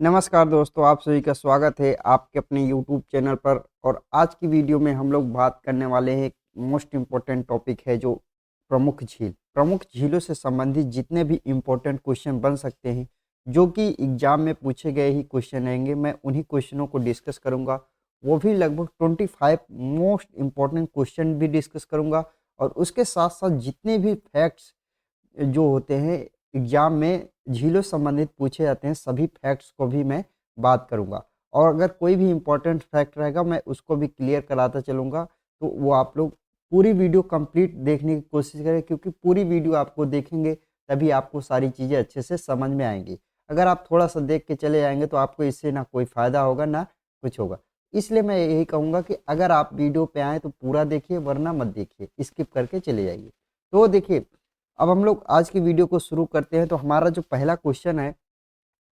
नमस्कार दोस्तों, आप सभी का स्वागत है आपके अपने यूट्यूब चैनल पर। और आज की वीडियो में हम लोग बात करने वाले हैं। मोस्ट इम्पोर्टेंट टॉपिक है जो प्रमुख झील। प्रमुख झीलों से संबंधित जितने भी इम्पोर्टेंट क्वेश्चन बन सकते हैं, जो कि एग्जाम में पूछे गए ही क्वेश्चन रहेंगे, मैं उन्हीं क्वेश्चनों को डिस्कस करूंगा। वो भी लगभग 25 मोस्ट इम्पोर्टेंट क्वेश्चन भी डिस्कस करूंगा। और उसके साथ साथ जितने भी फैक्ट्स जो होते हैं एग्जाम में झीलों से संबंधित पूछे जाते हैं, सभी फैक्ट्स को भी मैं बात करूंगा। और अगर कोई भी इम्पोर्टेंट फैक्ट रहेगा मैं उसको भी क्लियर कराता चलूँगा। तो वो आप लोग पूरी वीडियो कंप्लीट देखने की कोशिश करें, क्योंकि पूरी वीडियो आपको देखेंगे तभी आपको सारी चीज़ें अच्छे से समझ में आएंगी। अगर आप थोड़ा सा देख के चले जाएंगे तो आपको इससे ना कोई फ़ायदा होगा ना कुछ होगा। इसलिए मैं यही कहूँगा कि अगर आप वीडियो पे आएँ तो पूरा देखिए, वरना मत देखिए, स्किप करके चले जाइए। तो देखिए, अब हम लोग आज की वीडियो को शुरू करते हैं। तो हमारा जो पहला क्वेश्चन है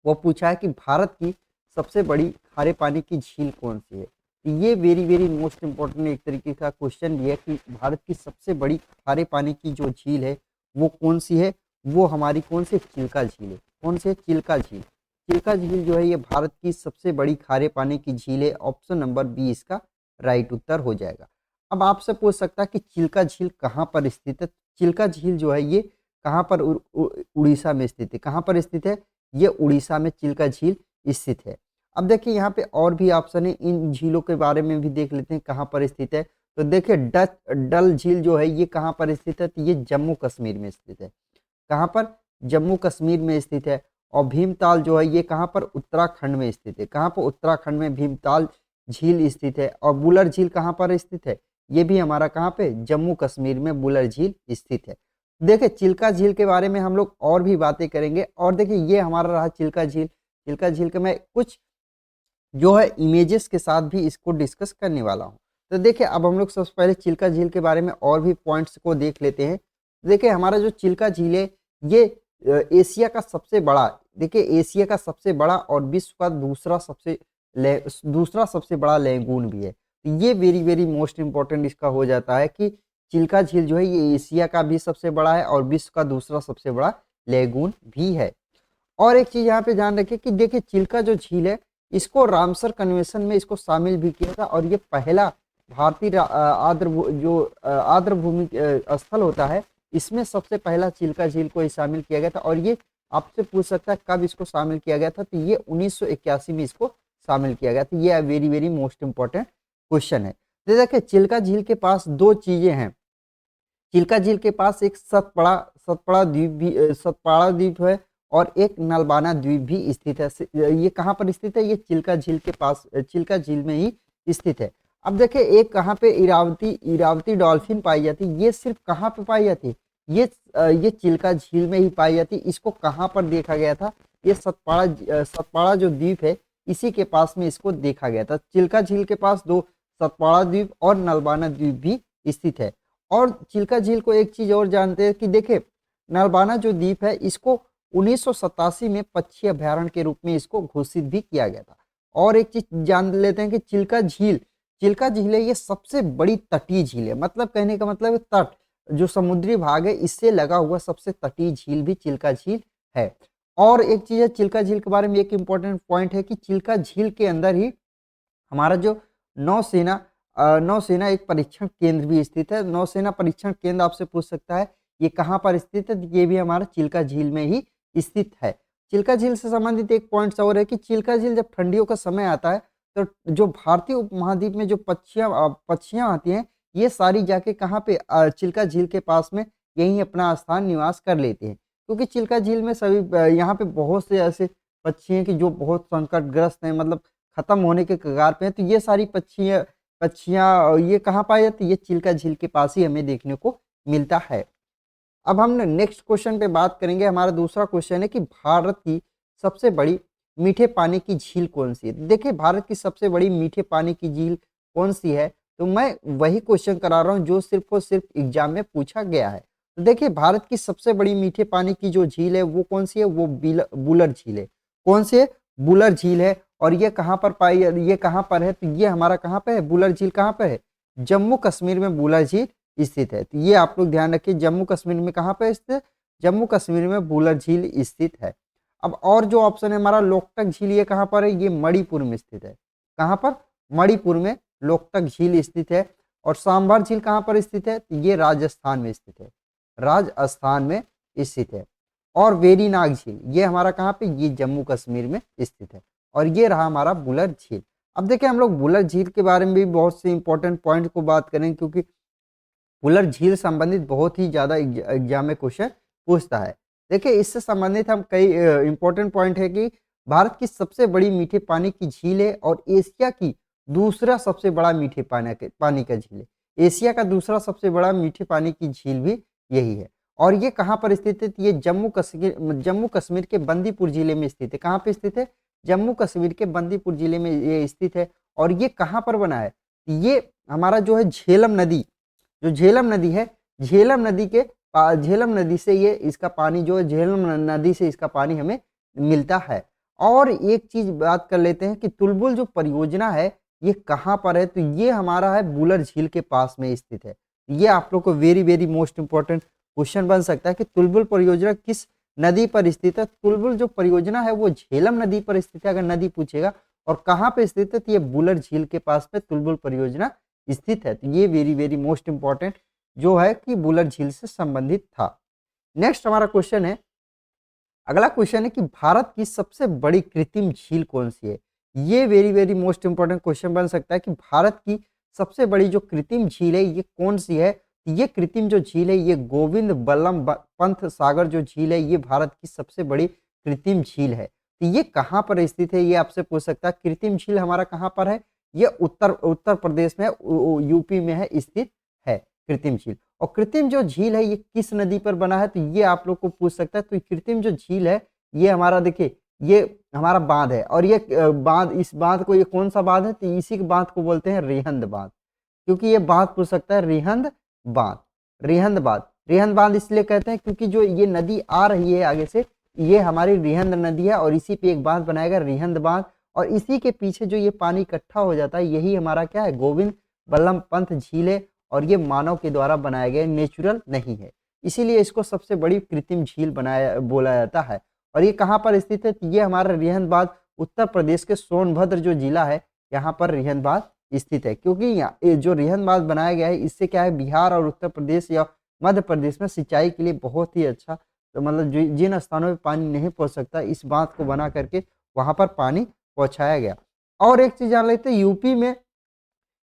वो पूछा है कि भारत की सबसे बड़ी खारे पानी की झील कौन सी है। तो ये वेरी वेरी मोस्ट इम्पोर्टेंट एक तरीके का क्वेश्चन भी है कि भारत की सबसे बड़ी खारे पानी की जो झील है वो कौन सी है। वो हमारी कौन सी चिल्का झील है। कौन सी है? चिल्का झील। चिल्का झील जो है ये भारत की सबसे बड़ी खारे पानी की झील है। ऑप्शन नंबर बी इसका राइट उत्तर हो जाएगा। अब आपसे पूछ सकता है कि चिल्का झील कहाँ पर स्थित है। चिल्का झील जो है ये कहाँ पर उड़ीसा में स्थित है। कहाँ पर स्थित है? ये उड़ीसा में चिल्का झील स्थित है। अब देखिए यहाँ पे और भी ऑप्शन है, इन झीलों के बारे में भी देख लेते हैं कहाँ पर स्थित है। तो देखिए डल झील जो है ये कहाँ पर स्थित है। तो ये जम्मू कश्मीर में स्थित है। कहाँ पर? जम्मू कश्मीर में स्थित है। और भीमताल जो है ये कहाँ पर? उत्तराखंड में स्थित है। कहाँ पर? उत्तराखंड में भीमताल झील स्थित है। और बुलर झील कहाँ पर स्थित है? ये भी हमारा कहाँ पे? जम्मू कश्मीर में बुलर झील स्थित है। देखिए चिल्का झील के बारे में हम लोग और भी बातें करेंगे। और देखिए ये हमारा रहा चिल्का झील। चिल्का झील के मैं कुछ जो है इमेजेस के साथ भी इसको डिस्कस करने वाला हूँ। तो देखिए अब हम लोग सबसे पहले चिल्का झील के बारे में और भी पॉइंट्स को देख लेते हैं। देखिए हमारा जो चिल्का झील है ये एशिया का सबसे बड़ा, देखिए एशिया का सबसे बड़ा और विश्व का दूसरा सबसे बड़ा लेगून भी है। तो ये वेरी वेरी मोस्ट इंपॉर्टेंट इसका हो जाता है कि चिल्का झील जो है ये एशिया का भी सबसे बड़ा है और विश्व का दूसरा सबसे बड़ा लेगून भी है। और एक चीज यहाँ पे ध्यान रखिए कि देखिए चिल्का जो झील है इसको रामसर कन्वेंशन में इसको शामिल भी किया था। और ये पहला भारतीय आर्द्र भूमि स्थल होता है, इसमें सबसे पहला चिल्का झील को शामिल किया गया था। और ये आपसे पूछ सकता है कब इसको शामिल किया गया था। तो ये 1981 में इसको शामिल किया गया था। ये very very most important question है। तो देखिए चिल्का झील के पास दो चीजें हैं। चिल्का झील के पास एक सतपाड़ा द्वीप है और एक नलबाना द्वीप भी स्थित है। ये कहाँ पर स्थित है? ये चिल्का झील के पास, चिल्का झील में ही स्थित है। अब देखिए एक कहाँ पे इरावती इरावती डॉल्फिन पाई जाती है। ये सिर्फ कहाँ पे पाई जाती है? ये चिल्का झील में ही पाई जाती है। इसको कहाँ पर देखा गया था? ये सतपाड़ा जो द्वीप है इसी के पास में इसको देखा गया था। चिल्का झील के पास दो सतपाड़ा द्वीप और नलबाना द्वीप भी स्थित है। और चिल्का झील को एक चीज और जानते हैं कि देखिए नलबाना जो द्वीप है इसको 1987 में पक्षी अभ्यारण्य के रूप में इसको घोषित भी किया गया था। और एक चीज जान लेते हैं कि चिल्का झील है ये सबसे बड़ी तटीय झील है। मतलब कहने का मतलब है तट, जो समुद्री भाग है इससे लगा हुआ सबसे तटीय झील भी चिल्का झील है। और एक चीज है चिल्का झील के बारे में एक इंपॉर्टेंट पॉइंट है कि चिल्का झील के अंदर ही हमारा जो नौसेना नौसेना एक परीक्षण केंद्र भी स्थित है। नौसेना परीक्षण केंद्र आपसे पूछ सकता है ये कहाँ पर स्थित है। ये भी हमारा चिल्का झील में ही स्थित है। चिल्का झील से संबंधित एक पॉइंट और है कि चिल्का झील जब ठंडियों का समय आता है तो जो भारतीय उपमहाद्वीप में जो पक्षियां आती हैं ये सारी जाके कहाँ पे चिल्का झील के पास में यहीं अपना स्थान निवास कर लेते हैं। क्योंकि चिल्का झील में सभी यहाँ पे बहुत से ऐसे पक्षी हैं कि जो बहुत संकटग्रस्त हैं, मतलब खत्म होने के कगार पे हैं। तो ये सारी पक्षियाँ ये कहाँ पाई जाती है? ये चिल्का झील के पास ही हमें देखने को मिलता है। अब हम नेक्स्ट क्वेश्चन पे बात करेंगे। हमारा दूसरा क्वेश्चन है कि भारत की सबसे बड़ी मीठे पानी की झील कौन सी है। देखिए भारत की सबसे बड़ी मीठे पानी की झील कौन सी है। तो मैं वही क्वेश्चन करा रहा हूँ जो सिर्फ और सिर्फ एग्जाम में पूछा गया है। तो देखिए भारत की सबसे बड़ी मीठे पानी की जो झील है वो कौन सी है? वो बुलर झील है। कौन सी है? बुलर झील है। और ये कहाँ पर ये कहाँ पर है? तो ये हमारा कहाँ पे है? बुलर झील कहाँ पे है? जम्मू कश्मीर में बुलर झील स्थित है। तो ये आप लोग ध्यान रखिए, जम्मू कश्मीर में कहाँ पे स्थित है? जम्मू कश्मीर में बुलर झील स्थित है। अब और जो ऑप्शन है हमारा लोकटक झील, ये कहाँ पर है, ये मणिपुर में स्थित है। कहाँ पर, मणिपुर में लोकटक झील स्थित है। और सांभर झील कहाँ पर स्थित है, तो ये राजस्थान में स्थित है, राजस्थान में स्थित है। और वेरीनाग झील ये हमारा कहाँ पे, ये जम्मू कश्मीर में स्थित है। और ये रहा हमारा बुलर झील। अब देखिए हम लोग बुलर झील के बारे में भी बहुत से इंपॉर्टेंट पॉइंट को बात करेंगे, क्योंकि बुलर झील संबंधित बहुत ही ज्यादा एग्जाम में क्वेश्चन पूछता है। देखिए इससे संबंधित हम कई इंपॉर्टेंट पॉइंट है कि भारत की सबसे बड़ी मीठे पानी की झील है और एशिया की दूसरा सबसे बड़ा मीठे पानी का झील है। एशिया का दूसरा सबसे बड़ा मीठे पानी की झील भी यही है। और ये कहाँ पर स्थित है, ये जम्मू कश्मीर के बंदीपुर जिले में स्थित है। कहाँ पे स्थित है, जम्मू कश्मीर के बंदीपुर जिले में ये स्थित है। और ये कहाँ पर बना है, ये हमारा जो है झेलम नदी, जो झेलम नदी है, झेलम नदी से ये इसका पानी जो है, झेलम नदी से इसका पानी हमें मिलता है। और एक चीज बात कर लेते हैं कि तुलबुल जो परियोजना है ये कहाँ पर है, तो ये हमारा है बुलर झील के पास में स्थित है। ये आप लोग को very very most important question बन सकता है कि तुलबुल परियोजना किस नदी पर स्थित है। तुलबुल जो परियोजना है वो झेलम नदी पर स्थित है, अगर नदी पूछेगा। और कहाँ पे स्थित है, तो ये बुलर झील के पास में तुलबुल परियोजना स्थित है। तो ये वेरी वेरी मोस्ट इंपॉर्टेंट जो है कि बुलर झील से संबंधित था। नेक्स्ट हमारा क्वेश्चन है, अगला क्वेश्चन है कि भारत की सबसे बड़ी कृत्रिम झील कौन सी है। ये very very most important question बन सकता है कि भारत की सबसे बड़ी जो कृत्रिम झील है ये कौन सी है। ये कृत्रिम जो झील है ये गोविंद बल्लभ पंत सागर जो झील है ये भारत की सबसे बड़ी कृत्रिम झील है। तो ये कहाँ पर स्थित है, ये आपसे पूछ सकता है। कृत्रिम झील हमारा कहाँ पर है, ये उत्तर प्रदेश में, यूपी में है स्थित है कृत्रिम झील। और कृत्रिम जो झील है ये किस नदी पर बना है, तो ये आप लोग को पूछ सकता है। तो कृत्रिम जो झील है ये हमारा देखिए ये हमारा बांध है। और ये बांध, इस बांध को, ये कौन सा बांध है, तो इसी के बांध को बोलते हैं रिहंद बांध। क्योंकि ये बांध पूछ सकता है, रिहंद बांध, रिहंद बांध। रिहंद बांध इसलिए कहते हैं क्योंकि जो ये नदी आ रही है आगे से, ये हमारी रिहंद नदी है और इसी पे एक बांध बनाएगा रिहंद बांध। और इसी के पीछे जो ये पानी इकट्ठा हो जाता है यही हमारा क्या है, गोविंद बल्लभ पंत झील है। और ये मानव के द्वारा बनाया गया, नेचुरल नहीं है, इसीलिए इसको सबसे बड़ी कृत्रिम झील बोला जाता है। और ये कहाँ पर स्थित है, तो ये हमारा रिहंद बांध उत्तर प्रदेश के सोनभद्र जो जिला है यहाँ पर रिहंद बांध स्थित है। क्योंकि यहाँ जो रिहंद बांध बनाया गया है इससे क्या है, बिहार और उत्तर प्रदेश या मध्य प्रदेश में सिंचाई के लिए बहुत ही अच्छा, तो मतलब जिन स्थानों में पानी नहीं पहुंच सकता इस बांध को बना करके वहां पर पानी पहुंचाया गया। और एक चीज जान लेते हैं,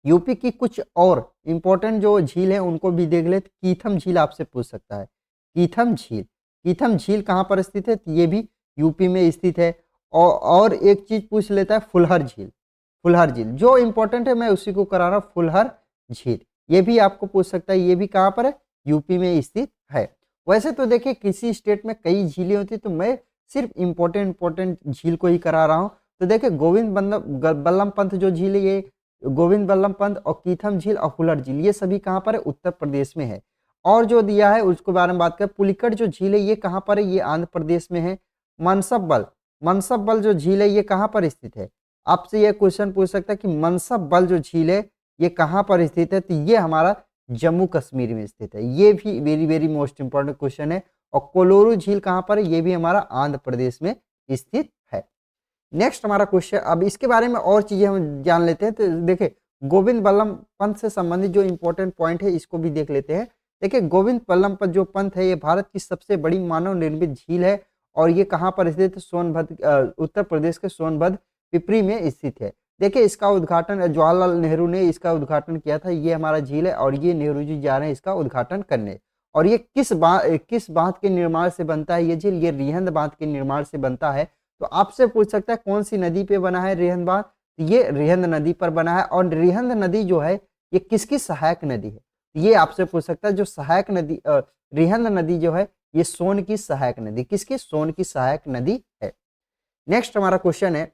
यूपी की कुछ और इंपॉर्टेंट जो झील है उनको भी देख ले। कीथम झील आपसे पूछ सकता है, कीथम झील कहाँ पर स्थित है, तो ये भी यूपी में स्थित है। और एक चीज पूछ लेता है, फुलहर झील जो इंपॉर्टेंट है मैं उसी को करा रहा हूँ। फुलहर झील ये भी आपको पूछ सकता है, ये भी कहाँ पर है, यूपी में स्थित है। वैसे तो देखिए किसी स्टेट में कई झीलें होती है, तो मैं सिर्फ इंपॉर्टेंट झील को ही करा रहा हूँ। तो देखिए गोविंद बल्लभ पंत जो झील है ये गोविंद बल्लभ पंत, और कीथम झील और फुलर झील ये सभी कहाँ पर है, उत्तर प्रदेश में है। और जो दिया है उसके बारे में बात करें, पुलिकट जो झील है ये कहाँ पर है, ये आंध्र प्रदेश में है। मनसब बल जो झील है ये कहाँ पर स्थित है, आपसे ये क्वेश्चन पूछ सकता है कि मनसब बल जो झील है ये कहाँ पर स्थित है, तो ये हमारा जम्मू कश्मीर में स्थित है। ये भी very very most important question है। और कोलोरू झील कहाँ पर है, ये भी हमारा आंध्र प्रदेश में स्थित है। नेक्स्ट हमारा क्वेश्चन, अब इसके बारे में और चीजें हम जान लेते हैं। तो देखिए गोविंद बल्लभ पंत से संबंधित जो इंपॉर्टेंट पॉइंट है इसको भी देख लेते हैं। देखिए गोविंद बल्लभ पंत जो पंत है ये भारत की सबसे बड़ी मानव निर्मित झील है। और ये कहाँ पर स्थित है, सोनभद्र, उत्तर प्रदेश के सोनभद्र पिपरी में स्थित है। देखिए इसका उद्घाटन जवाहरलाल नेहरू ने इसका उद्घाटन किया था। ये हमारा झील है और ये नेहरू जी जा रहे हैं इसका उद्घाटन करने। और ये किस बांध के निर्माण से बनता है ये झील, ये रिहंद बांध के निर्माण से बनता है। तो आपसे पूछ सकता है कौन सी नदी पे बना है रिहंद बांध, ये रिहंद नदी पर बना है। और रिहंद नदी जो है ये किसकी सहायक नदी है, ये आपसे पूछ सकता है। जो सहायक नदी रिहंद नदी जो है ये सोन की सहायक नदी, किसकी, सोन की सहायक नदी है। नेक्स्ट हमारा क्वेश्चन है,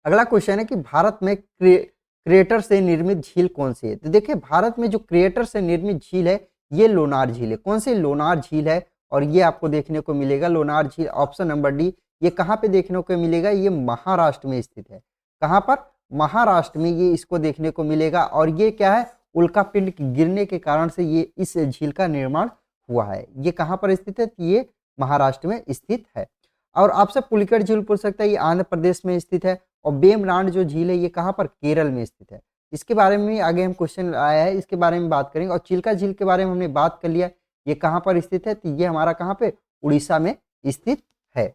अगला क्वेश्चन है कि भारत में क्रिएटर से निर्मित झील कौन सी है। तो देखिए भारत में जो क्रिएटर से निर्मित झील है ये लोनार झील है। कौन सी, लोनार झील है। और ये आपको देखने को मिलेगा लोनार झील, ऑप्शन नंबर डी। ये कहाँ पे देखने को मिलेगा, ये महाराष्ट्र में स्थित है। कहाँ पर, महाराष्ट्र में ये इसको देखने को मिलेगा। और ये क्या है, उल्कापिंड गिरने के कारण से ये इस झील का निर्माण हुआ है। ये कहाँ पर स्थित है, ये महाराष्ट्र में स्थित है। और आपसे पुलिकट झील पूछ सकता है, ये आंध्र प्रदेश में स्थित है। और वेम्बनाड जो झील है ये कहाँ पर, केरल में स्थित है। इसके बारे में आगे हम क्वेश्चन आया है, इसके बारे में बात करेंगे। और चिल्का झील के बारे में हमने बात कर लिया, ये कहाँ पर स्थित है, तो ये हमारा कहाँ पे, उड़ीसा में स्थित है।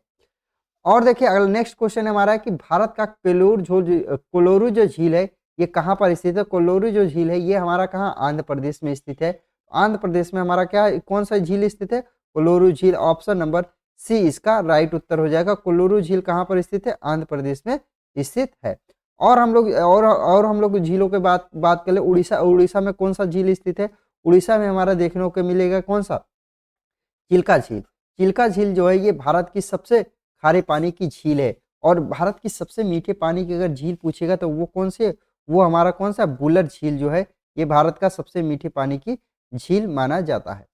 और देखिए अगला नेक्स्ट क्वेश्चन हमारा है कि भारत का कोलोरू जो झील है ये कहाँ पर स्थित है। कोलोरू जो झील है ये हमारा कहाँ, आंध्र प्रदेश में स्थित है। आंध्र प्रदेश में हमारा क्या, कौन सा झील स्थित है, कोलोरू झील। ऑप्शन नंबर सी इसका राइट उत्तर हो जाएगा। कोलोरू झील कहाँ पर स्थित है, आंध्र प्रदेश में स्थित है। और हम लोग झीलों के बात कर ले, उड़ीसा में कौन सा झील स्थित है। उड़ीसा में हमारा देखने को मिलेगा कौन सा, चिल्का झील। चिल्का झील जो है ये भारत की सबसे खारे पानी की झील है। और भारत की सबसे मीठे पानी की अगर झील पूछेगा तो वो कौन से, वो हमारा कौन सा, बुलर झील जो है ये भारत का सबसे मीठे पानी की झील माना जाता है।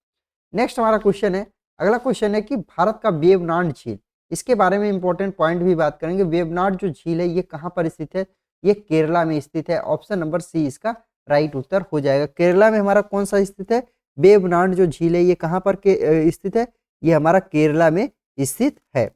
नेक्स्ट हमारा क्वेश्चन है, अगला क्वेश्चन है कि भारत का वेवनाड झील, इसके बारे में इंपॉर्टेंट पॉइंट भी बात करेंगे। वेवनाड जो झील है ये कहाँ पर स्थित है, ये केरला में स्थित है। ऑप्शन नंबर सी इसका राइट उत्तर हो जाएगा। केरला में हमारा कौन सा स्थित है, वेवनाड जो झील है ये कहाँ पर स्थित है, ये हमारा केरला में स्थित है।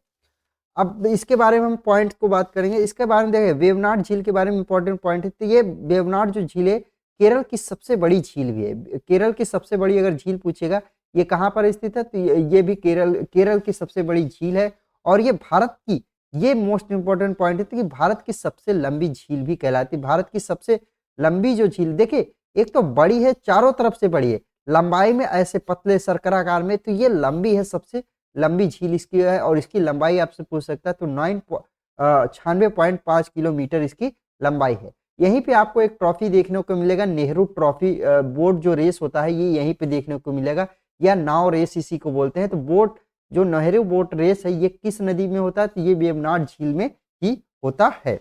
अब इसके बारे में हम पॉइंट को बात करेंगे। इसके बारे में देखें, वेवनाड झील के बारे में इंपॉर्टेंट पॉइंट है, तो ये वेवनाड जो झील है केरल की सबसे बड़ी झील भी है। केरल की सबसे बड़ी अगर झील पूछेगा ये कहाँ पर स्थित है, तो ये भी केरल की सबसे बड़ी झील है। और ये भारत की, ये मोस्ट इंपॉर्टेंट पॉइंट है कि भारत की सबसे लंबी झील भी कहलाती है। भारत की सबसे लंबी जो झील, देखिए एक तो बड़ी है, चारों तरफ से बड़ी है, लंबाई में ऐसे पतले सर्कराकार में, तो ये लंबी है, सबसे लंबी झील इसकी है। और इसकी लंबाई आपसे पूछ सकता है तो 96.5 किलोमीटर इसकी लंबाई है। यहीं पे आपको एक ट्रॉफी देखने को मिलेगा, नेहरू ट्रॉफी। बोट जो रेस होता है ये यहीं पे देखने को मिलेगा, या नाव रेस इसी को बोलते हैं। तो बोट जो नेहरू बोट रेस है ये किस नदी में होता है, तो ये वेवनाड झील में ही होता है।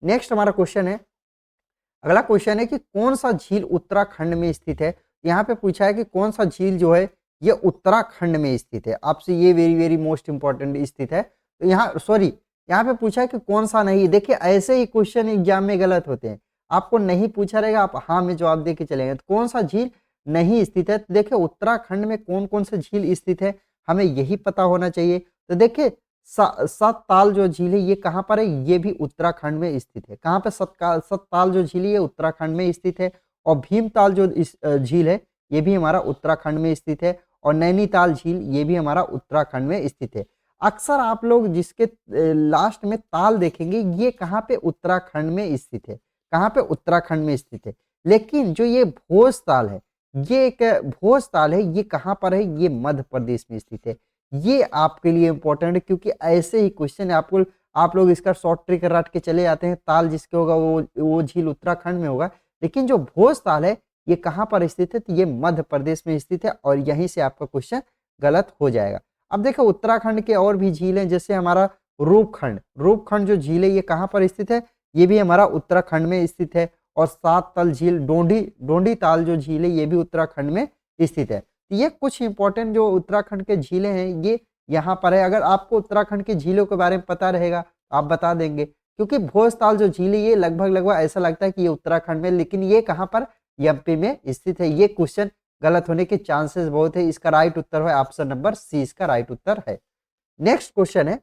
नेक्स्ट हमारा क्वेश्चन है, अगला क्वेश्चन है कि कौन सा झील उत्तराखंड में स्थित है। यहाँ पे पूछा है कि कौन सा झील जो है ये उत्तराखंड में स्थित है। आपसे ये वेरी वेरी मोस्ट इंपॉर्टेंट स्थित है। तो यहाँ पे पूछा है कि कौन सा नहीं। देखिए ऐसे ही क्वेश्चन एग्जाम में गलत होते हैं, आपको नहीं पूछा रहेगा, आप हाँ में जवाब दे के चलेंगे। तो कौन सा झील नहीं स्थित है, तो देखिए उत्तराखंड में कौन कौन से झील स्थित है हमें यही पता होना चाहिए। तो देखिए सतताल जो झील है ये कहाँ पर है, ये भी उत्तराखंड में स्थित है। कहाँ पे, सतताल जो झील है ये उत्तराखंड में स्थित है। और भीमताल जो झील है ये भी हमारा उत्तराखंड में स्थित है। और नैनीताल झील ये भी हमारा उत्तराखंड में स्थित है। अक्सर आप लोग जिसके लास्ट में ताल देखेंगे ये कहाँ पे, उत्तराखंड में स्थित है। कहाँ पे, उत्तराखंड में स्थित है। लेकिन जो ये भोजताल है, ये एक भोजताल है, ये कहाँ पर है, ये मध्य प्रदेश में स्थित है। ये आपके लिए इंपॉर्टेंट है क्योंकि ऐसे ही क्वेश्चन आपको, आप लोग इसका शॉर्ट ट्रिक रट के चले जाते हैं, ताल जिसके होगा वो झील उत्तराखंड में होगा। लेकिन जो भोजताल है ये कहाँ पर स्थित है, तो ये मध्य प्रदेश में स्थित है। और यहीं से आपका क्वेश्चन गलत हो जाएगा। अब देखो उत्तराखंड के और भी झील हैं, जैसे हमारा रूपखंड जो झील है ये कहाँ पर स्थित है, ये भी हमारा उत्तराखंड में स्थित है। और सात तल झील, डोंडी ताल जो झील है ये भी उत्तराखंड में स्थित है। तो ये कुछ इंपॉर्टेंट जो उत्तराखंड के झीलें हैं ये यहाँ पर है। अगर आपको उत्तराखंड की झीलों के बारे में पता रहेगा आप बता देंगे, क्योंकि भोजताल जो झील है ये लगभग ऐसा लगता है कि ये उत्तराखंड में, लेकिन ये कहाँ पर, एमपी में स्थित है। ये क्वेश्चन गलत होने के चांसेस बहुत है। इसका राइट उत्तर है ऑप्शन नंबर सी, इसका राइट उत्तर है। नेक्स्ट क्वेश्चन है,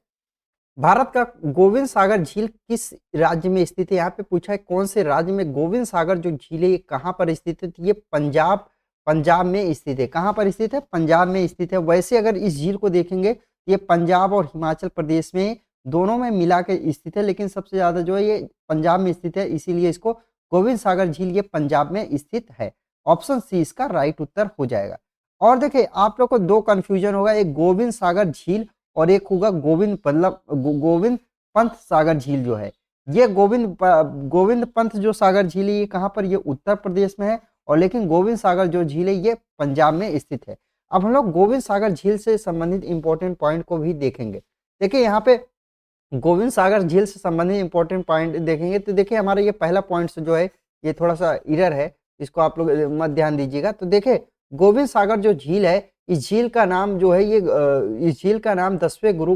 भारत का गोविंद सागर झील किस राज्य में स्थित है। यहाँ पे पूछा है कौन से राज्य में गोविंद सागर जो झील है ये कहाँ पर स्थित है, तो ये पंजाब में स्थित है। कहाँ पर स्थित है, पंजाब में स्थित है। वैसे अगर इस झील को देखेंगे ये पंजाब और हिमाचल प्रदेश में दोनों में मिला के स्थित है, लेकिन सबसे ज्यादा जो है ये पंजाब में स्थित है, इसीलिए इसको गोविंद सागर झील ये पंजाब में स्थित है। ऑप्शन सी इसका राइट उत्तर हो जाएगा। और देखिए आप लोग को दो कंफ्यूजन होगा, एक गोविंद सागर झील और एक होगा गोविंद पंत सागर झील जो है। ये गोविंद पंत जो सागर झील है ये कहाँ पर, ये उत्तर प्रदेश में है। और लेकिन गोविंद सागर जो झील है ये पंजाब में स्थित है। अब हम लोग गोविंद सागर झील से संबंधित इंपॉर्टेंट पॉइंट को भी देखेंगे। देखिए यहाँ पे गोविंद सागर झील से संबंधित इंपॉर्टेंट पॉइंट देखेंगे तो देखिए हमारा ये पहला पॉइंट जो है ये थोड़ा सा इरर है, इसको आप लोग मत ध्यान दीजिएगा। तो देखिए गोविंद सागर जो झील है, इस झील का नाम जो है ये इस झील का नाम 10वें गुरु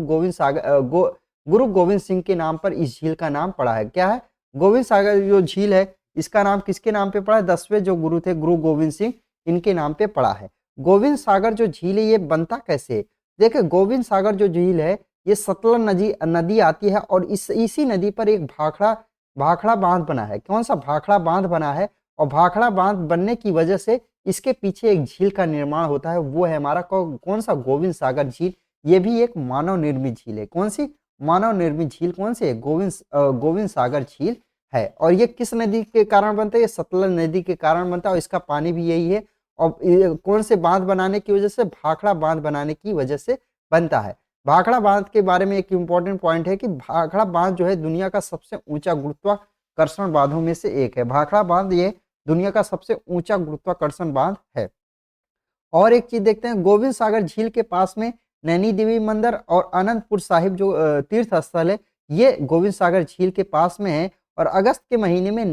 गोविंद सिंह के नाम पर इस झील का नाम पड़ा है। क्या है, गोविंद सागर जो झील है इसका नाम किसके नाम पे पड़ा है, 10वें जो गुरु थे गुरु गोविंद सिंह, इनके नाम पे पड़ा है। गोविंद सागर जो झील है ये बनता कैसे है, देखिए गोविंद सागर जो झील है ये सतलज नदी नदी आती है और इसी नदी पर एक भाखड़ा भाखड़ा बांध बना है। कौन सा भाखड़ा बांध बना है? और भाखड़ा बांध बनने की वजह से इसके पीछे एक झील का निर्माण होता है, वो है हमारा कौन सा? गोविंद सागर झील। ये भी एक मानव निर्मित झील है। कौन सी? मानव निर्मित झील कौन सी है? गोविंद सागर झील है। और ये किस नदी के कारण बनता है? ये सतलज नदी के कारण बनता है और इसका पानी भी यही है। और कौन से बांध बनाने की वजह से? भाखड़ा बांध बनाने की वजह से बनता है। भाखड़ा बांध के बारे में एक इम्पॉर्टेंट पॉइंट है कि भाखड़ा बांध जो है दुनिया का सबसे ऊंचा गुरुत्वाकर्षण बांधों में से एक है। भाखड़ा बांध ये दुनिया का सबसे ऊंचा गुरुत्वाकर्षण बांध है। और एक चीज देखते हैं, गोविंद सागर झील के पास में नैनी देवी मंदिर और अनंतपुर साहिब जो तीर्थ स्थल है, ये गोविंद सागर झील के पास में है। और अगस्त के महीने में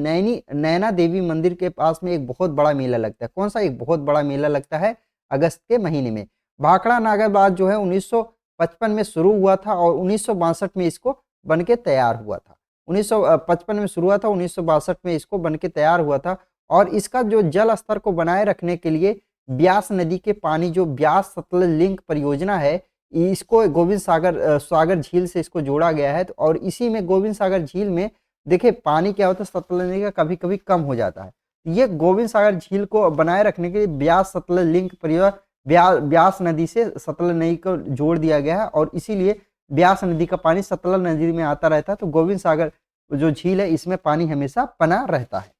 नैना देवी मंदिर के पास में एक बहुत बड़ा मेला लगता है। कौन सा? एक बहुत बड़ा मेला लगता है अगस्त के महीने में। भाखड़ा नागाबाद जो है 1955 में शुरू हुआ था और 1962 में इसको बनके तैयार हुआ था। 1955 में शुरू हुआ था, 1962 में इसको बनके तैयार हुआ था। और इसका जो जल स्तर को बनाए रखने के लिए ब्यास नदी के पानी, जो ब्यास सतलज लिंक परियोजना है, इसको गोविंद सागर झील से इसको जोड़ा गया है। और इसी में गोविंद सागर झील में देखिए पानी क्या होता है, सतलज नदी का कभी कभी कम हो जाता है। ये गोविंद सागर झील को बनाए रखने के लिए ब्यास सतलज लिंक परियोजना, ब्यास नदी से सतलज नदी को जोड़ दिया गया है और इसीलिए ब्यास नदी का पानी सतलज नदी में आता रहता है। तो गोविंद सागर जो झील है इसमें पानी हमेशा बना रहता है।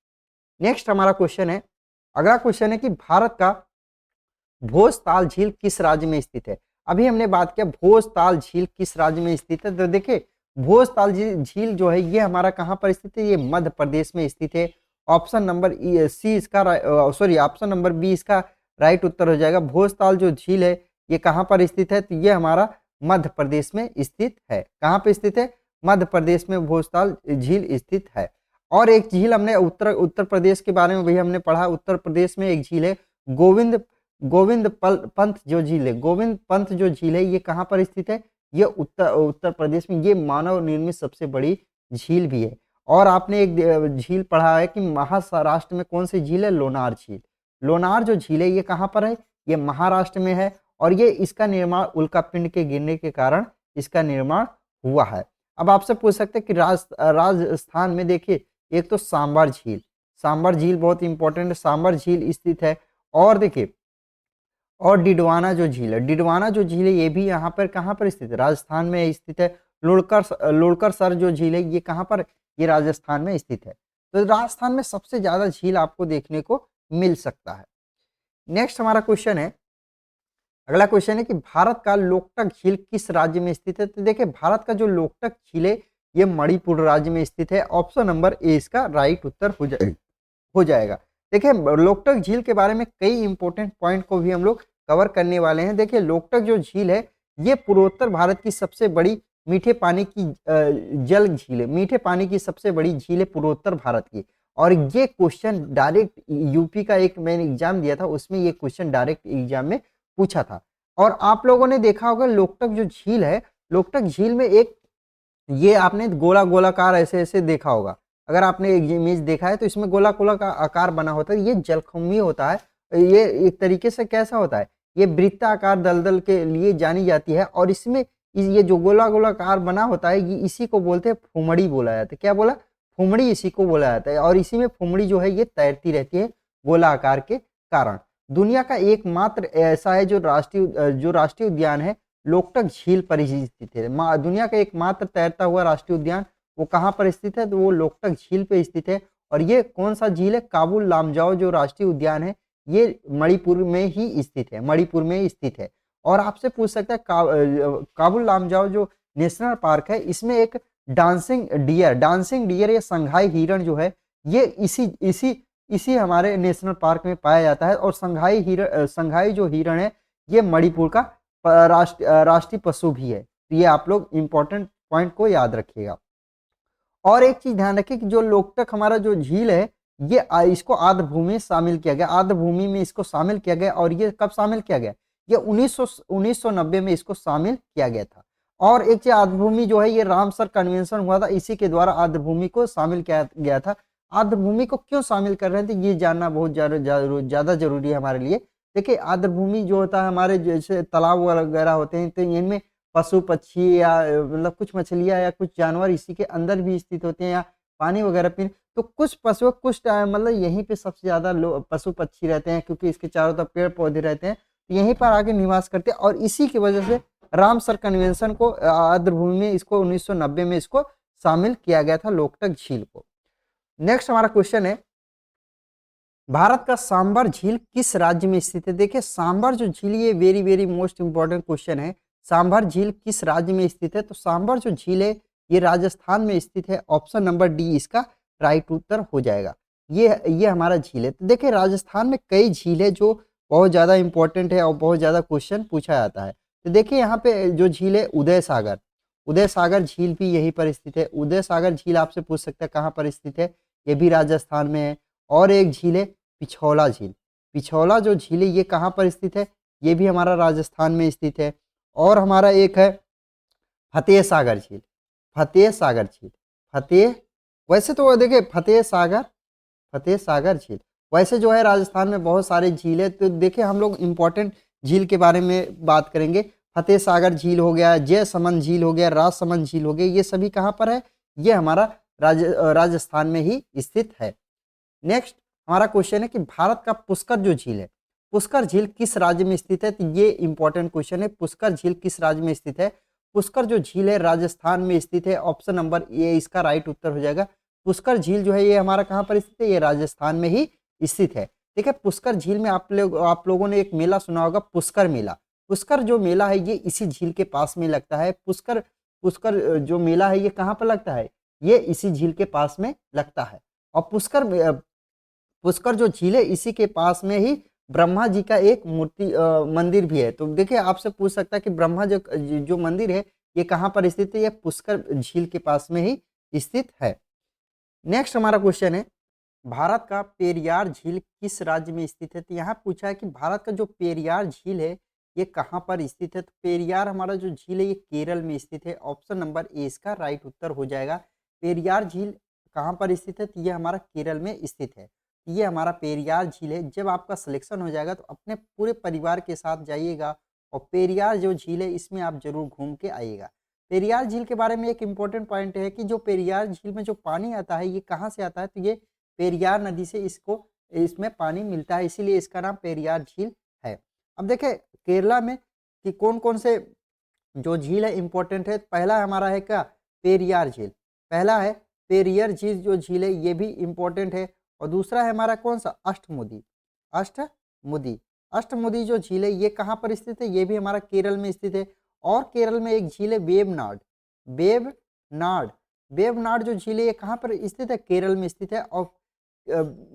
नेक्स्ट हमारा क्वेश्चन है, अगला क्वेश्चन है कि भारत का भोजताल झील किस राज्य में स्थित है? अभी हमने बात किया भोजताल झील किस राज्य में स्थित है, तो देखिए भोजताल झील जो है ये हमारा कहाँ पर स्थित है? ये मध्य प्रदेश में स्थित है। ऑप्शन नंबर सी इसका ऑप्शन नंबर बी इसका राइट उत्तर हो जाएगा। भोजताल जो झील है ये कहाँ पर स्थित है? तो ये हमारा मध्य प्रदेश में स्थित है। कहाँ पे स्थित है? मध्य प्रदेश में भोजताल झील स्थित है। और एक झील हमने उत्तर प्रदेश के बारे में भी हमने पढ़ा। उत्तर प्रदेश में एक झील है गोविंद पंत जो झील है, गोविंद पंत जो झील है ये कहाँ पर स्थित है? ये उत्तर प्रदेश में। ये मानव निर्मित सबसे बड़ी झील भी है। और आपने एक झील पढ़ा है कि महाराष्ट्र में कौन सी झील है? लोनार झील। लोनार जो झील है ये कहाँ पर है? ये महाराष्ट्र में है। और ये इसका निर्माण उल्कापिंड के गिरने के कारण इसका निर्माण हुआ है। अब आपसे पूछ सकते हैं कि राजस्थान में देखिए एक तो सांबर झील बहुत इंपॉर्टेंट है, सांबर झील स्थित है। और देखिए और डिडवाना जो झील है ये भी यहाँ पर कहाँ पर स्थित है? राजस्थान में स्थित है। लुड़कर सर जो झील है ये कहाँ पर? ये राजस्थान में स्थित है। तो राजस्थान में सबसे ज्यादा झील आपको देखने को मिल सकता है। नेक्स्ट हमारा क्वेश्चन है, अगला क्वेश्चन है कि भारत का लोकटक झील किस राज्य में स्थित है? तो देखिए भारत का जो लोकटक झील है ये मणिपुर राज्य में स्थित है। ऑप्शन नंबर ए इसका राइट उत्तर हो जाएगा। देखिए लोकटक झील के बारे में कई इंपॉर्टेंट पॉइंट को भी हम लोग कवर करने वाले हैं। देखिए लोकटक जो झील है ये पूर्वोत्तर भारत की सबसे बड़ी मीठे पानी की जल झील है। मीठे पानी की सबसे बड़ी झील है पूर्वोत्तर भारत की। और ये क्वेश्चन डायरेक्ट यूपी का एक मैंने एग्जाम दिया था, उसमें ये क्वेश्चन डायरेक्ट एग्जाम में पूछा था। और आप लोगों ने देखा होगा लोकटक जो झील है, लोकटक झील में एक ये आपने गोलाकार ऐसे ऐसे देखा होगा। अगर आपने एक इमेज देखा है तो इसमें गोला का आकार बना होता है। ये जलकुंभी होता है। ये एक तरीके से कैसा होता है? ये वृत्ताकार दलदल के लिए जानी जाती है। और इसमें ये जो गोलाकार बना होता है ये इसी को बोलते हैं फुमड़ी बोला जाता है। क्या बोला? फुमड़ी इसी को बोला जाता है। और इसी में फुमड़ी जो है ये तैरती रहती है गोला आकार के कारण। दुनिया का एकमात्र ऐसा है जो राष्ट्रीय उद्यान है लोकटक झील पर ही स्थित है। दुनिया का एकमात्र तैरता हुआ राष्ट्रीय उद्यान वो कहाँ पर स्थित है? तो वो लोकटक झील पे स्थित है। और ये कौन सा झील है? काबुल लामजाओ जो राष्ट्रीय उद्यान है ये मणिपुर में ही स्थित है, मणिपुर में स्थित है। और आपसे पूछ सकता है काबुल लामजाओ जो नेशनल पार्क है इसमें एक डांसिंग डियर या संघाई हिरण जो है ये इसी हमारे नेशनल पार्क में पाया जाता है। और संघाई जो हिरण है ये मणिपुर का राष्ट्रीय पशु भी है। तो ये आप लोग इंपॉर्टेंट पॉइंट को याद रखिएगा। और एक चीज ध्यान रखिए कि जो लोकटक हमारा जो झील है ये इसको आर्द्रभूमि में शामिल किया गया, आर्द्रभूमि में इसको शामिल किया गया। और ये कब शामिल किया गया? ये 1990 में इसको शामिल किया गया था। और एक चीज आर्द्रभूमि जो है ये रामसर कन्वेंशन हुआ था, इसी के द्वारा आर्द्रभूमि को शामिल किया गया था। आर्द्रभूमि को क्यों शामिल कर रहे थे ये जानना बहुत ज्यादा जरूरी है हमारे लिए। देखिए आर्द्रभूमि जो होता है हमारे जैसे तालाब वगैरह होते हैं तो इनमें पशु पक्षी या मतलब कुछ मछलियाँ या कुछ जानवर इसी के अंदर भी स्थित होते हैं या पानी वगैरह पीने, तो कुछ पशु कुछ मतलब यहीं पे सबसे ज़्यादा पशु पक्षी रहते हैं क्योंकि इसके चारों तरफ पेड़ पौधे रहते हैं, तो यहीं पर आके निवास करते हैं और इसी की वजह से रामसर कन्वेंशन को आर्द्रभूमि में इसको 1990 में इसको शामिल किया गया था, लोकटक झील को। नेक्स्ट हमारा क्वेश्चन है, भारत का सांबर झील किस राज्य में स्थित है? देखिए सांबर जो झील, ये very very most important question है। सांबर झील किस राज्य में स्थित है? तो सांबर जो झील है ये राजस्थान में स्थित है। ऑप्शन नंबर डी इसका राइट उत्तर हो जाएगा। ये हमारा झील है। तो देखिए राजस्थान में कई झील है जो बहुत ज़्यादा इंपॉर्टेंट है और बहुत ज़्यादा क्वेश्चन पूछा जाता है। तो देखिए यहाँ पे जो झील है उदय सागर, उदय सागर झील भी यहीं पर स्थित है। उदय सागर झील आपसे पूछ सकता है कहाँ पर स्थित है, ये भी राजस्थान में है। और एक झील है पिछौला झील, पिछौला जो झील है ये कहाँ पर स्थित है, ये भी हमारा राजस्थान में स्थित है। और हमारा एक है फतेह सागर झील, फतेह सागर झील, फतेह, वैसे तो देखिए फतेह सागर झील वैसे जो है राजस्थान में बहुत सारे झील है। तो देखिए हम लोग इम्पोर्टेंट झील के बारे में बात करेंगे। फतेह सागर झील हो गया, जयसमंद झील हो गया, राजसमंद झील हो गया, ये सभी कहाँ पर है, ये हमारा राजस्थान में ही स्थित है। नेक्स्ट हमारा क्वेश्चन है कि भारत का पुष्कर जो झील है, पुष्कर झील किस राज्य में स्थित है? तो ये इंपॉर्टेंट क्वेश्चन है, पुष्कर झील किस राज्य में स्थित है? पुष्कर जो झील है राजस्थान में स्थित है। ऑप्शन नंबर ए इसका राइट उत्तर हो जाएगा। पुष्कर झील जो है ये हमारा कहाँ पर स्थित है, ये राजस्थान में ही स्थित है। ठीक है, पुष्कर झील में आप लोगों ने एक मेला सुना होगा, पुष्कर मेला। पुष्कर जो मेला है ये इसी झील के पास में लगता है। पुष्कर पुष्कर जो मेला है ये कहाँ पर लगता है, ये इसी झील के पास में लगता है। और पुष्कर जो झील है इसी के पास में ही ब्रह्मा जी का एक मूर्ति मंदिर भी है। तो देखिए आपसे पूछ सकता है कि ब्रह्मा जो मंदिर है ये कहाँ पर स्थित है, ये पुष्कर झील के पास में ही स्थित है। नेक्स्ट हमारा क्वेश्चन है, भारत का पेरियार झील किस राज्य में स्थित है? तो यहाँ पूछा है कि भारत का जो पेरियार झील है ये कहाँ पर स्थित है? तो पेरियार हमारा जो झील है ये केरल में स्थित है। ऑप्शन नंबर ए इसका राइट उत्तर हो जाएगा। पेरियार झील कहाँ पर स्थित है? तो ये हमारा केरल में स्थित है। ये हमारा पेरियार झील है। जब आपका सिलेक्शन हो जाएगा तो अपने पूरे परिवार के साथ जाइएगा और पेरियार जो झील है इसमें आप जरूर घूम के आइएगा। पेरियार झील के बारे में एक इम्पोर्टेंट पॉइंट है कि जो पेरियार झील में जो पानी आता है ये कहाँ से आता है, तो ये पेरियार नदी से इसमें पानी मिलता है, इसीलिए इसका नाम पेरियार झील है। अब देखें केरला में कि कौन कौन से जो झील है इंपॉर्टेंट है। पहला हमारा है क्या, पेरियार झील, पहला है पेरियर झील जो झील है ये भी इंपॉर्टेंट है। और दूसरा है हमारा कौन सा, अष्टमुदी, अष्टमुदी, अष्टमुदी जो झील है ये कहाँ पर स्थित है, ये भी हमारा केरल में स्थित है। और केरल में एक झील है वेबनाड, वेबनाड, वेबनाड जो झील है ये कहाँ पर स्थित है, केरल में स्थित है। और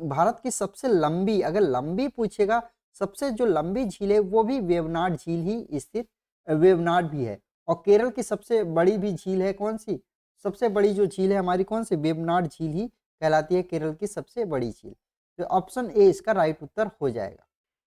भारत की सबसे लंबी, अगर लंबी पूछेगा, सबसे जो लंबी झील है वो भी वेबनाड झील ही स्थित, वेबनाड भी है। और केरल की सबसे बड़ी भी झील है कौन सी, सबसे बड़ी जो झील है हमारी कौन सी, वेबनाड झील ही कहलाती है केरल की सबसे बड़ी झील। तो ऑप्शन ए इसका राइट उत्तर हो जाएगा।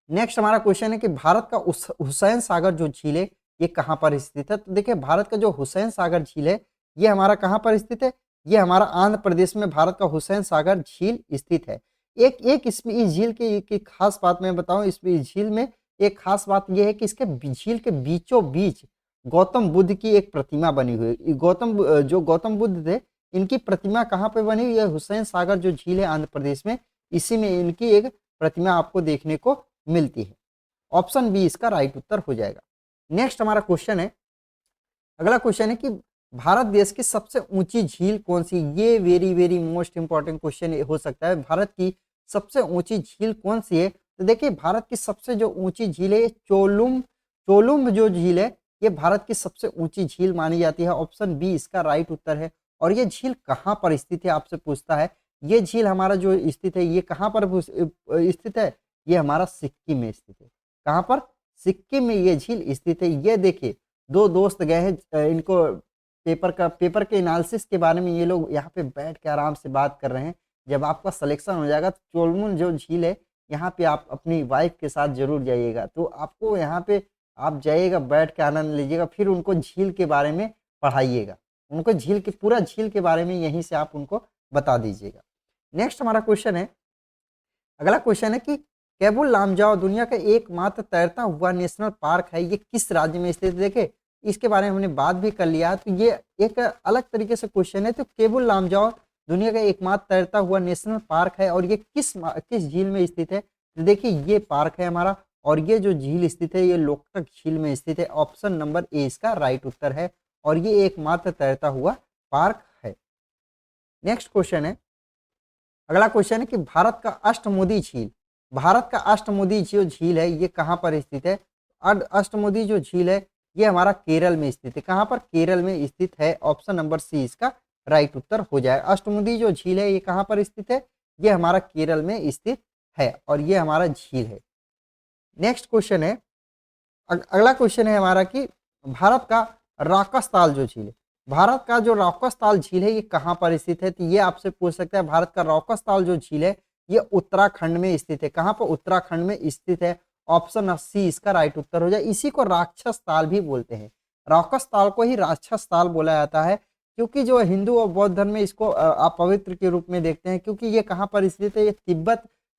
नेक्स्ट हमारा क्वेश्चन है कि भारत का हुसैन सागर जो झील है ये कहाँ पर स्थित है? तो देखिए भारत का जो हुसैन सागर झील है ये हमारा कहाँ पर स्थित है, ये हमारा आंध्र प्रदेश में भारत का हुसैन सागर झील स्थित है। एक इसमें इस झील की खास बात मैं बताऊं, इस झील में एक खास बात यह है कि इसके झील के बीचों बीच गौतम बुद्ध की एक प्रतिमा बनी हुई है। गौतम बुद्ध थे इनकी प्रतिमा कहाँ पे बनी हुई है, हुसैन सागर जो झील है आंध्र प्रदेश में, इसी में इनकी एक प्रतिमा आपको देखने को मिलती है। ऑप्शन बी इसका राइट उत्तर हो जाएगा। नेक्स्ट हमारा क्वेश्चन है, अगला क्वेश्चन है कि भारत देश की सबसे ऊंची झील कौन सी? ये very very most important question हो सकता है, भारत की सबसे ऊंची झील कौन सी है? तो देखिए भारत की सबसे जो ऊंची झील है चोलुम जो झील है ये भारत की सबसे ऊंची झील मानी जाती है। ऑप्शन बी इसका राइट उत्तर है। और ये झील कहाँ पर स्थित है आपसे पूछता है, ये झील हमारा जो स्थित है ये कहाँ पर स्थित है, ये हमारा सिक्किम में स्थित है। कहाँ पर, सिक्किम में ये झील स्थित है। ये देखिए दो दोस्त गए हैं, इनको पेपर के एनालिसिस के बारे में ये लोग यहाँ पे बैठ के आराम से बात कर रहे हैं। जब आपका सिलेक्शन हो जाएगा तो चोलमुन जो झील है यहाँ पे आप अपनी वाइफ के साथ जरूर जाइएगा, तो आपको यहाँ पे आप जाइएगा, बैठ के आनंद लीजिएगा, फिर उनको झील के बारे में पढ़ाइएगा, उनको पूरा झील के बारे में यहीं से आप उनको बता दीजिएगा। नेक्स्ट हमारा क्वेश्चन है, अगला क्वेश्चन है कि केबुल लामजाओ दुनिया का एकमात्र तैरता हुआ नेशनल पार्क है, ये किस राज्य में स्थित है? देखिए इसके बारे में हमने बात भी कर लिया। तो ये एक अलग तरीके से क्वेश्चन है। तो केबुल लामजाओ दुनिया का एकमात्र तैरता हुआ नेशनल पार्क है और ये किस झील में स्थित है? तो देखिए ये पार्क है हमारा और ये जो झील स्थित है ये लोकटक झील में स्थित है। ऑप्शन नंबर ए इसका राइट उत्तर है और ये एकमात्र तैरता हुआ पार्क है। नेक्स्ट क्वेश्चन है, अगला क्वेश्चन है कि भारत का अष्टमुदी झील, भारत का अष्टमुदी जो झील है ये कहाँ पर स्थित है? अष्टमुदी जो झील है ये हमारा केरल में स्थित है। कहाँ पर? केरल में स्थित है। ऑप्शन नंबर सी इसका राइट उत्तर हो जाएगा। अष्टमुदी जो झील है ये कहाँ पर स्थित है? ये हमारा केरल में स्थित है और ये हमारा झील है। नेक्स्ट क्वेश्चन है, अगला क्वेश्चन है हमारा कि भारत का राकस-ताल जो झील है, भारत का जो राकस-ताल झील है ये कहाँ पर स्थित है? तो ये आपसे पूछ सकता है। भारत का राकस-ताल जो झील है ये उत्तराखंड में स्थित है। कहाँ पर? उत्तराखंड में स्थित है। ऑप्शन सी इसका राइट उत्तर हो जाए। इसी को राक्षस ताल भी बोलते हैं। राकस ताल को ही राक्षस ताल बोला जाता है क्योंकि जो हिंदू और बौद्ध धर्म में इसको अपवित्र के रूप में देखते हैं, क्योंकि ये कहाँ पर स्थित है? ये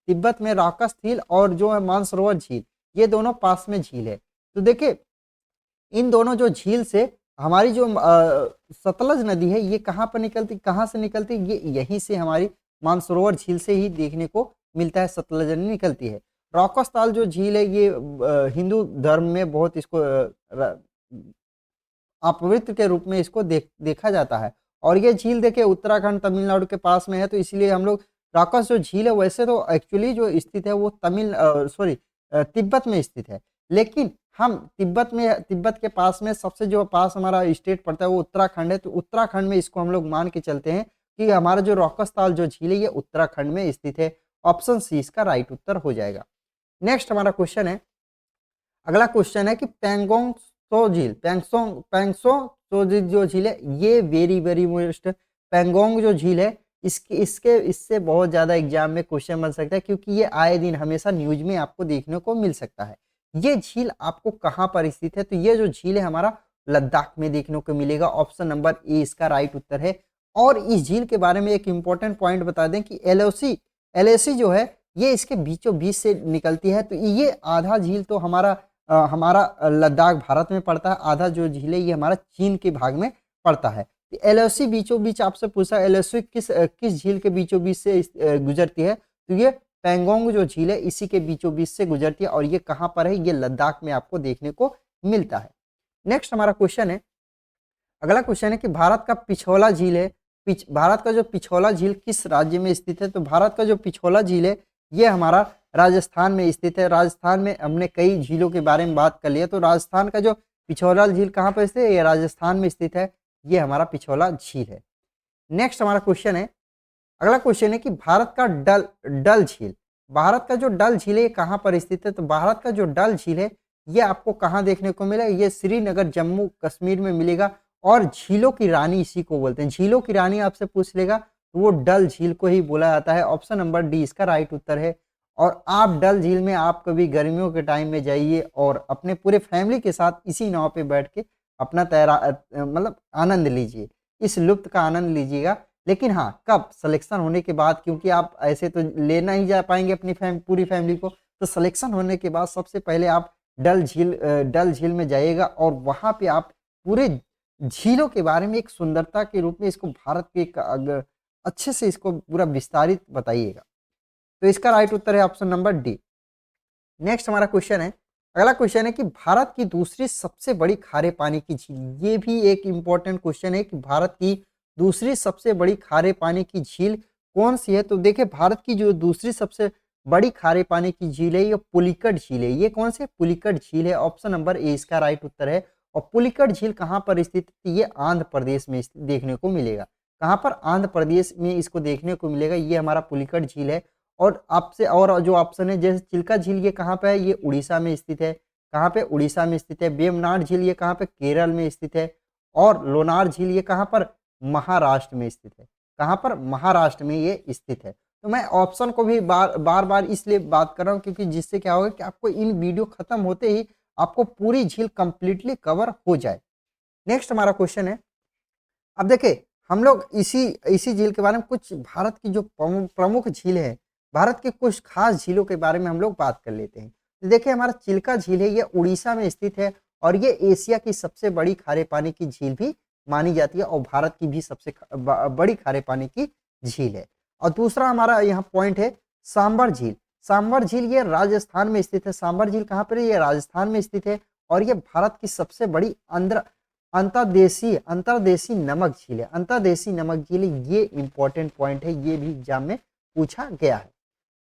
तिब्बत में राकस झील और जो है मानसरोवर झील, ये दोनों पास में झील है। तो देखिए इन दोनों जो झील से हमारी जो सतलज नदी है ये कहाँ पर निकलती, कहाँ से निकलती? ये यहीं से हमारी मानसरोवर झील से ही देखने को मिलता है, सतलज नदी निकलती है। राकस ताल जो झील है ये हिंदू धर्म में बहुत इसको अपवित्र के रूप में इसको देखा जाता है। और ये झील देखिए उत्तराखंड तमिलनाडु के पास में है, तो इसलिए हम लोग राकस जो झील है वैसे तो एक्चुअली जो स्थित है वो तिब्बत में स्थित है, लेकिन हम तिब्बत के पास में सबसे जो पास हमारा स्टेट पड़ता है वो उत्तराखंड है। तो उत्तराखंड में इसको हम लोग मान के चलते हैं कि हमारा जो राकस ताल जो झील है ये उत्तराखंड में स्थित है। ऑप्शन सी इसका राइट उत्तर हो जाएगा। नेक्स्ट हमारा क्वेश्चन है, अगला क्वेश्चन है कि पैंगोंग सो झील, पैंगसो जो झील है ये वेरी मोस्ट, पैंगोंग जो झील है इससे बहुत ज़्यादा एग्जाम में क्वेश्चन बन सकता है क्योंकि ये आए दिन हमेशा न्यूज में आपको देखने को मिल सकता है। ये झील आपको कहाँ पर स्थित है? तो ये जो झील है हमारा लद्दाख में देखने को मिलेगा। ऑप्शन नंबर ए इसका राइट उत्तर है। और इस झील के बारे में एक इंपॉर्टेंट पॉइंट बता दें कि एलओसी जो है ये इसके बीचों बीच से निकलती है। तो ये आधा झील तो हमारा लद्दाख भारत में पड़ता है, आधा जो झील है ये हमारा चीन के भाग में पड़ता है। तो एलओसी बीचों बीच आपसे पूछा एलओसी किस झील के बीचों बीच से गुजरती है? तो ये पैंगोंग जो झील है इसी के बीचों बीच से गुजरती है और ये कहाँ पर है? ये लद्दाख में आपको देखने को मिलता है। नेक्स्ट हमारा क्वेश्चन है, अगला क्वेश्चन है कि भारत का पिछोला झील है, भारत का जो पिछोला झील किस राज्य में स्थित है? तो भारत का जो पिछोला झील है ये हमारा राजस्थान में स्थित है। राजस्थान में हमने कई झीलों के बारे में बात कर लिया, तो राजस्थान का जो पिछोला झील कहाँ पर स्थित है? ये राजस्थान में स्थित है। ये हमारा पिछोला झील है। नेक्स्ट हमारा क्वेश्चन है, अगला क्वेश्चन है कि भारत का डल झील, भारत का जो डल झील है ये कहाँ पर स्थित है? तो भारत का जो डल झील है ये आपको कहाँ देखने को मिला? ये श्रीनगर जम्मू कश्मीर में मिलेगा और झीलों की रानी इसी को बोलते हैं। झीलों की रानी आपसे पूछ लेगा तो वो डल झील को ही बोला जाता है। ऑप्शन नंबर डी इसका राइट उत्तर है। और आप डल झील में आप कभी गर्मियों के टाइम में जाइए और अपने पूरे फैमिली के साथ इसी नाव पे बैठ के अपना मतलब आनंद लीजिए, इस लुत्फ का आनंद लीजिएगा। लेकिन हाँ, कब? सिलेक्शन होने के बाद, क्योंकि आप ऐसे तो ले नहीं जा पाएंगे अपनी पूरी फैमिली को। तो सिलेक्शन होने के बाद सबसे पहले आप डल झील में जाइएगा और वहाँ पे आप पूरे झीलों के बारे में एक सुंदरता के रूप में इसको भारत के एक अच्छे से इसको पूरा विस्तारित बताइएगा। तो इसका राइट उत्तर है ऑप्शन नंबर डी। नेक्स्ट हमारा क्वेश्चन है, अगला क्वेश्चन है कि भारत की दूसरी सबसे बड़ी खारे पानी की झील, ये भी एक इम्पोर्टेंट क्वेश्चन है कि भारत की दूसरी सबसे बड़ी खारे पानी की झील कौन सी है? तो देखिए भारत की जो दूसरी सबसे बड़ी खारे पानी की झील है ये पुलिकट झील है। ये कौन से? पुलिकट झील है। ऑप्शन नंबर ए इसका राइट उत्तर है। और पुलिकट झील कहाँ पर स्थित है? ये आंध्र प्रदेश में देखने को मिलेगा। कहाँ पर? आंध्र प्रदेश में इसको देखने को मिलेगा। ये हमारा पुलिकट झील है। और आपसे और जो ऑप्शन है जैसे चिल्का झील ये कहाँ पे है? ये उड़ीसा में स्थित है। कहाँ पे? उड़ीसा में स्थित है। वेम्बनाड झील ये कहाँ पे? केरल में स्थित है। और लोनार झील ये कहाँ पर? महाराष्ट्र में स्थित है। कहाँ पर? महाराष्ट्र में ये स्थित है। तो मैं ऑप्शन को भी बार इसलिए बात कर रहा हूँ क्योंकि जिससे क्या होगा कि आपको इन वीडियो खत्म होते ही आपको पूरी झील कंप्लीटली कवर हो जाए। नेक्स्ट हमारा क्वेश्चन है, अब देखिए हम लोग इसी झील के बारे में कुछ भारत की जो प्रमुख झील है, भारत के कुछ खास झीलों के बारे में हम लोग बात कर लेते हैं। तो देखिए हमारा चिल्का झील है ये उड़ीसा में स्थित है और ये एशिया की सबसे बड़ी खारे पानी की झील भी मानी जाती है और भारत की भी सबसे बड़ी खारे पानी की झील है। और दूसरा हमारा यहाँ पॉइंट है सांबर झील। सांबर झील ये राजस्थान में स्थित है। सांबर झील कहाँ पर है? ये राजस्थान में स्थित है और ये भारत की सबसे बड़ी अंतर्देशीय नमक झील है। अंतर्देशीय नमक झील ये इंपॉर्टेंट पॉइंट है, ये भी एग्जाम में पूछा गया है।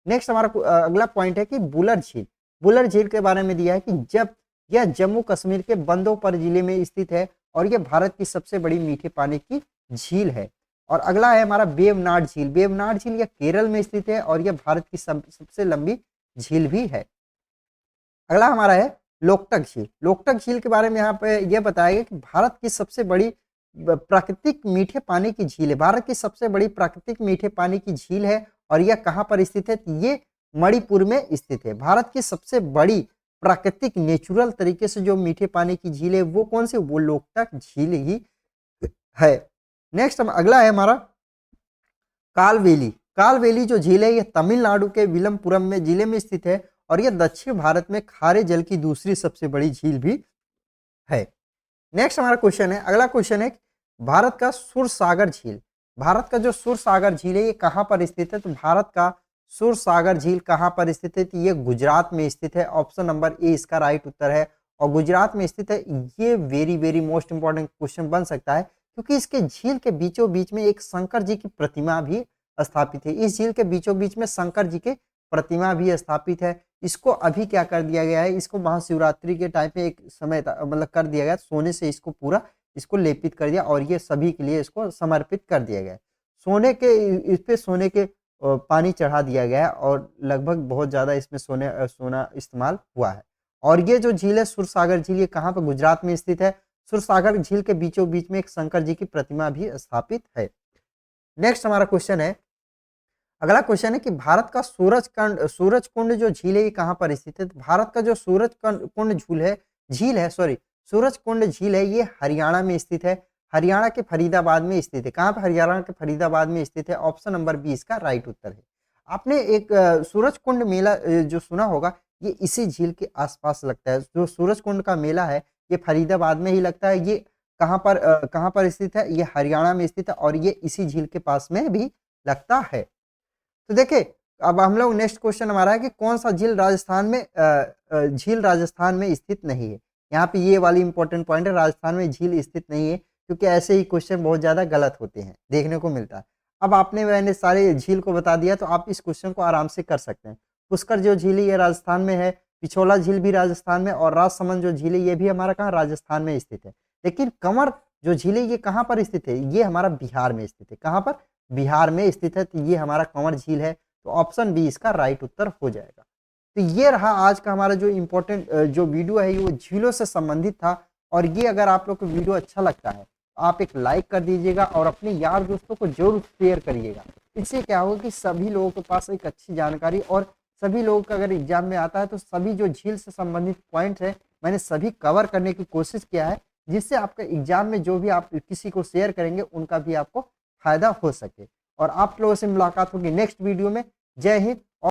नेक्स्ट हमारा अगला पॉइंट है कि बुलर झील। बुलर झील के बारे में दिया है कि जब यह जम्मू कश्मीर के बंदोपर जिले में स्थित है और यह भारत की सबसे बड़ी मीठे पानी की झील है। और अगला है हमारा वेवनाड झील। वेवनाड झील यह केरल में स्थित है और यह भारत की सबसे लंबी झील भी है। अगला हमारा है लोकटक झील। लोकटक झील के बारे में यहाँ पे यह बताया गया कि भारत की सबसे बड़ी प्राकृतिक मीठे पानी की झील है। भारत की सबसे बड़ी प्राकृतिक मीठे पानी की झील है और यह कहाँ पर स्थित है? ये मणिपुर में स्थित है। भारत की सबसे बड़ी प्राकृतिक नेचुरल तरीके से जो मीठे पानी की झील है वो कौन सी? वो लोकटक झील ही है। नेक्स्ट अगला है हमारा कालवेली। कालवेली जो झील है ये तमिलनाडु के विलमपुरम में जिले में स्थित है और यह दक्षिण भारत में खारे जल की दूसरी सबसे बड़ी झील भी है। नेक्स्ट हमारा क्वेश्चन है, अगला क्वेश्चन है भारत का सुरसागर झील। भारत का जो सुरसागर झील है ये कहाँ पर स्थित है? तो भारत का सुरसागर झील कहाँ पर स्थित है? तो ये गुजरात में स्थित है। ऑप्शन नंबर ए इसका राइट उत्तर है और गुजरात में स्थित है। ये वेरी मोस्ट इंपॉर्टेंट क्वेश्चन बन सकता है क्योंकि इसके झील के बीचों बीच में एक शंकर जी की प्रतिमा भी स्थापित है। इस झील के बीचों बीच में शंकर जी की प्रतिमा भी स्थापित है। इसको अभी क्या कर दिया गया है? इसको महाशिवरात्रि के टाइम पे एक समय मतलब कर दिया गया, सोने से इसको पूरा इसको लेपित कर दिया और ये सभी के लिए इसको समर्पित कर दिया गया। सोने के इस पे सोने के पानी चढ़ा दिया गया है और लगभग बहुत ज़्यादा इसमें सोना इस्तेमाल हुआ है। और ये जो झील है सुरसागर झील ये कहाँ पर? गुजरात में स्थित है। सुरसागर झील के बीचों बीच में एक शंकर जी की प्रतिमा भी स्थापित है। नेक्स्ट हमारा क्वेश्चन है, अगला क्वेश्चन है कि भारत का सूरजकुंड जो झील है ये कहाँ पर स्थित है? भारत का जो सूरजकुंड सूरजकुंड झील है ये हरियाणा में स्थित है। हरियाणा के फरीदाबाद में स्थित है। कहाँ पर? हरियाणा के फरीदाबाद में स्थित है। ऑप्शन नंबर बी इसका राइट उत्तर है। आपने एक सूरजकुंड मेला जो सुना होगा ये इसी झील के आसपास लगता है। जो सूरजकुंड का मेला है ये फरीदाबाद में ही लगता है। ये कहाँ पर स्थित है? ये हरियाणा में स्थित है और ये इसी झील के पास में भी लगता है। तो देखिए अब हम लोग नेक्स्ट क्वेश्चन हमारा है कि कौन सा झील राजस्थान में स्थित नहीं है। यहाँ पे ये वाली इंपॉर्टेंट पॉइंट है, राजस्थान में झील स्थित नहीं है क्योंकि ऐसे ही क्वेश्चन बहुत ज़्यादा गलत होते हैं, देखने को मिलता है। अब मैंने सारे झील को बता दिया तो आप इस क्वेश्चन को आराम से कर सकते हैं। पुष्कर जो झील है ये राजस्थान में है, पिछोला झील भी राजस्थान में और राजसमंद जो झील है ये भी हमारा कहाँ? राजस्थान में स्थित है। लेकिन कंवर जो झील है ये कहाँ पर स्थित है? ये हमारा बिहार में स्थित है। कहाँ पर? बिहार में स्थित है। तो ये हमारा कंवर झील है। तो ऑप्शन बी इसका राइट उत्तर हो जाएगा। तो ये रहा आज का हमारा जो इम्पोर्टेंट जो वीडियो है वो झीलों से संबंधित था। और ये अगर आप लोग को वीडियो अच्छा लगता है तो आप एक लाइक कर दीजिएगा और अपने यार दोस्तों को जरूर शेयर करिएगा। इससे क्या होगा कि सभी लोगों के पास एक अच्छी जानकारी और सभी लोगों का अगर एग्जाम में आता है तो सभी जो झील से संबंधित पॉइंट्स है मैंने सभी कवर करने की कोशिश किया है, जिससे आपका एग्जाम में जो भी आप किसी को शेयर करेंगे उनका भी आपको फायदा हो सके। और आप लोगों से मुलाकात होगी नेक्स्ट वीडियो में। जय हिंद,